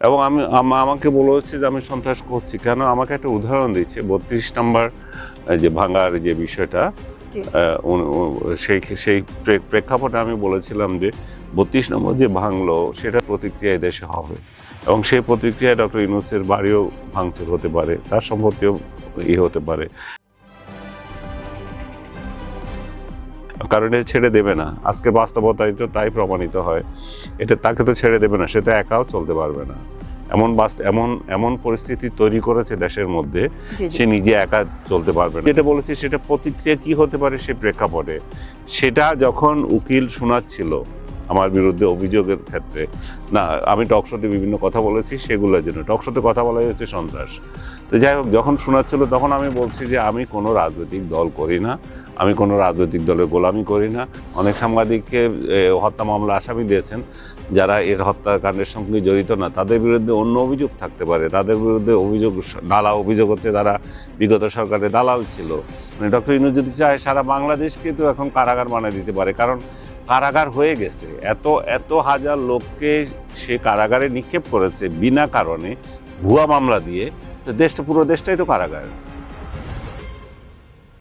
এবং আমাকে বলেছে যে আমি সন্ত্রাস করছি কেন, আমাকে একটা উদাহরণ দিচ্ছে 32 নম্বর যে ভাঙার যে বিষয়টা। সেই সেই প্রেক্ষাপটে আমি বলেছিলাম যে 32 নম্বর যে ভাঙলো সেটা প্রতিক্রিয়া দেশে হবে, এবং সেই প্রতিক্রিয়ায় ডক্টর ইউনূসের বাড়িও ভাঙচুর হতে পারে, তার সম্পত্তিও হতে পারে, কারণ এটা ছেড়ে দেবে না। আজকে বাস্তবতায় তো তাই প্রমাণিত হয়, এটা তাকে তো ছেড়ে দেবে না, সে তো একাও চলতে পারবে না। এমন এমন এমন পরিস্থিতি তৈরি করেছে দেশের মধ্যে, সে নিজে একা চলতে পারবে না। যেটা বলেছি সেটা প্রতিক্রিয়া কি হতে পারে সে প্রেক্ষাপটে, সেটা যখন উকিল শোনাচ্ছিল আমার বিরুদ্ধে অভিযোগের ক্ষেত্রে, না আমি টকশোতে বিভিন্ন কথা বলেছি, সেগুলোর জন্য টকশোতে কথা বলাই হচ্ছে সন্ত্রাস। তো যাই হোক, যখন শোনাচ্ছিল তখন আমি বলছি যে আমি কোনো রাজনৈতিক দল করি না, আমি কোনো রাজনৈতিক দলের গোলামি করি না। অনেক সাংবাদিককে হত্যা মামলা আসামি দিয়েছেন যারা এর হত্যাকাণ্ডের সঙ্গে জড়িত না, তাদের বিরুদ্ধে অন্য অভিযোগ থাকতে পারে, তাদের বিরুদ্ধে অভিযোগ হচ্ছে তারা বিগত সরকারের দালাল ছিল। মানে ডক্টর ইউনূস যদি চায় সারা বাংলাদেশকে তো এখন কারাগার বানিয়ে দিতে পারে, কারণ কারাগার হয়ে গেছে। এত এত হাজার লোককে সে কারাগারে নিক্ষেপ করেছে বিনা কারণে, ভুয়া মামলা দিয়ে। তো পুরো দেশটাই তো কারাগার।